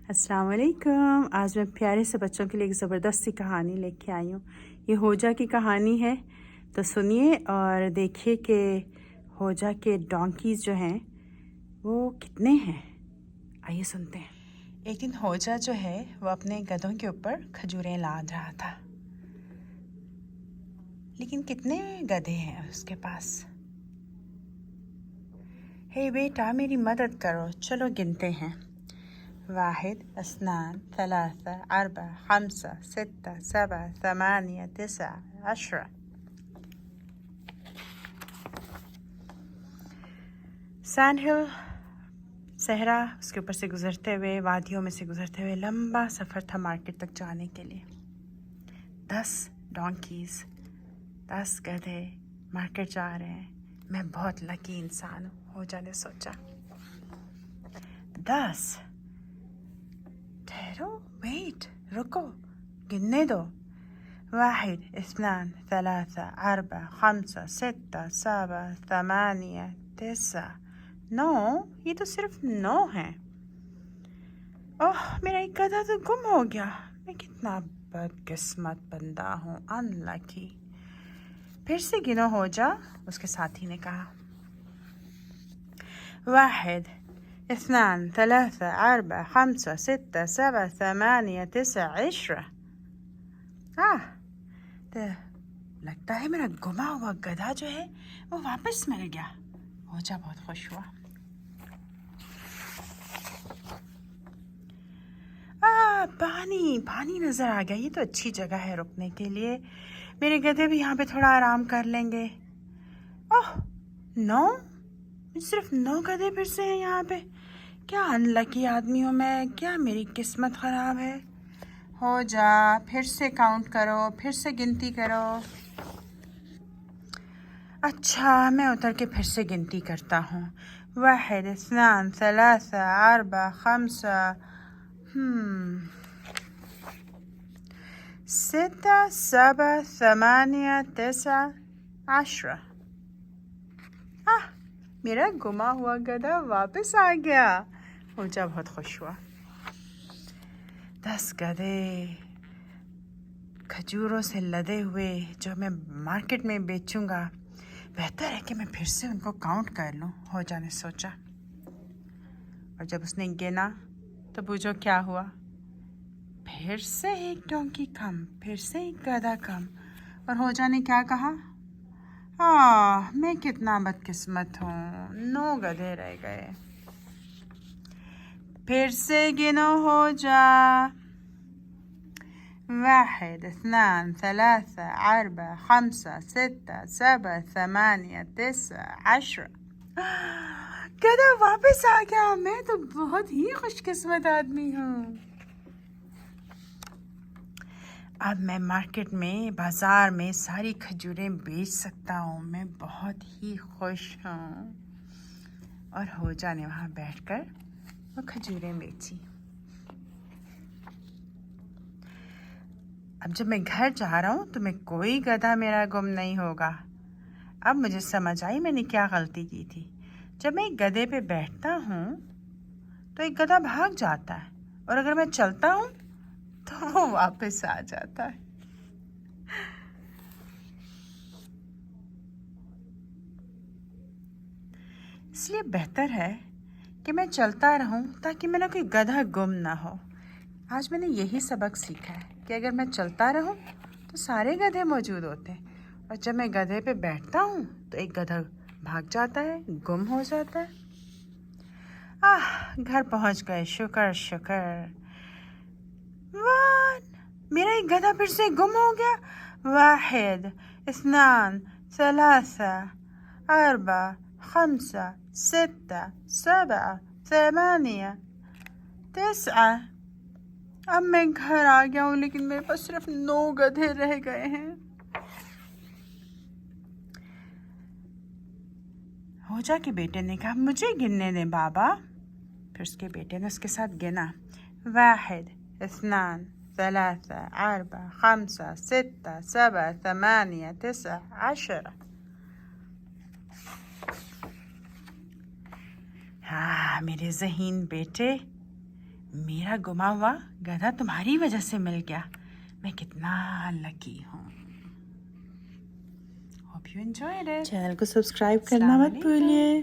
अस्सलाम वालेकुम। आज मैं प्यारे से बच्चों के लिए एक ज़बरदस्त सी कहानी लेके आई हूँ। ये होजा की कहानी है, तो सुनिए और देखिए कि होजा के डोंकीज़ जो हैं वो कितने हैं। आइए सुनते हैं। एक दिन होजा जो है वो अपने गधों के ऊपर खजूरें लाद रहा था, लेकिन कितने गधे हैं उसके पास। हे बेटा, मेरी मदद करो, चलो गिनते हैं। वाहिद, अस्नान, थलाथा, अरबा, खमसा, सित्ता, सबा, थमानिया, तिसा, अशरा। सैंड हिल सहरा, उसके ऊपर से गुजरते हुए, वादियों में से गुजरते हुए लंबा सफ़र था मार्केट तक जाने के लिए। 10 डोंकीज़, 10 गधे मार्केट जा रहे हैं। मैं बहुत लकी इंसान हूँ, होजा ने सोचा। 10। ठहरो, वेट, रुको, गिनने दो। वाहिद, इस्नान, थलाथा, अरबा, खमसा, सित्ता, सबा, थमानिया, तिसा। 9। ये तो सिर्फ 9 हैं। ओह, मेरा एक गधा तो गुम हो गया। मैं कितना बदकिस्मत बंदा हूँ, अनलकी। फिर से गिनो हो जा, उसके साथी ने कहा। वाहिद, इस्नान, थलाथा, अरबा, खमसा, सित्ता, सबा, थमानिया, तिसा, अशरा। तो लगता है मेरा गुमा हुआ गधा जो है वो वापस मिल गया। होजा बहुत खुश हुआ। पानी पानी नजर आ गया। ये तो अच्छी जगह है रुकने के लिए। मेरे गधे भी यहाँ पे थोड़ा आराम कर लेंगे। ओह, 9, सिर्फ 9 गधे फिर से हैं यहाँ पे। क्या अनलकी आदमी हूँ मैं, क्या मेरी किस्मत खराब है। हो जा, फिर से काउंट करो, फिर से गिनती करो। अच्छा, मैं उतर के फिर से गिनती करता हूँ। वाहिद, इस्नान, थलाथा, अरबा, खमसा, सित्ता, सबा, थमानिया, तिसा, अशरा। मेरा गुमा हुआ गधा वापस आ गया। होजा बहुत खुश हुआ। 10 गधे खजूरों से लदे हुए जो मैं मार्केट में बेचूंगा, बेहतर है कि मैं फिर से उनको काउंट कर लूं, होजा ने सोचा। और जब उसने गिना तो पूछो क्या हुआ। फिर से एक डोंकी कम, फिर से एक गधा कम। और होजा ने क्या कहा? मैं कितना बदकिस्मत हूँ, 9 गधे रह गए। फिर से गिनो हो जा। वाहिद, इस्नान, थलाथा, अरबा, खमसा, सित्ता, सबा, थमानिया, तिसा, अशरा। गधा वापस आ गया। मैं तो बहुत ही खुशकिस्मत आदमी हूँ। अब मैं मार्केट में, बाजार में सारी खजूरें बेच सकता हूँ। मैं बहुत ही खुश हूँ। और होजा ने वहाँ बैठकर वो खजूरें बेची। अब जब मैं घर जा रहा हूँ तो मैं कोई गधा मेरा गुम नहीं होगा। अब मुझे समझ आई मैंने क्या गलती की थी। जब मैं एक गधे पे बैठता हूँ तो एक गधा भाग जाता है, और अगर मैं चलता हूँ तो वो वापस आ जाता है। इसलिए बेहतर है कि मैं चलता रहूं ताकि मेरा कोई गधा गुम ना हो। आज मैंने यही सबक सीखा है कि अगर मैं चलता रहूं तो सारे गधे मौजूद होते हैं, और जब मैं गधे पे बैठता हूं तो एक गधा भाग जाता है, गुम हो जाता है। घर पहुंच गए, शुक्र शुक्र। वाह, मेरा एक गधा फिर से गुम हो गया। वाहिद, इस्नान, सलासा, अरबा, खमसा, सित्ता, सबा, थमानिया, तिस्आ। अब मैं घर आ गया हूँ, लेकिन मेरे पास सिर्फ 9 गधे रह गए हैं। होजा के बेटे ने कहा, मुझे गिनने दे बाबा। फिर उसके बेटे ने उसके साथ गिना। वाहिद, इस्नान, थलाथा, अरबा, खमसा, सित्ता, सबा, थमानिया, तिसा, अशरा। मेरे ज़हीन बेटे, मेरा गुमा हुआ गधा तुम्हारी वजह से मिल गया। मैं कितना लकी हूँ। Hope you enjoyed it. Channel को सब्सक्राइब करना मत भूलिए।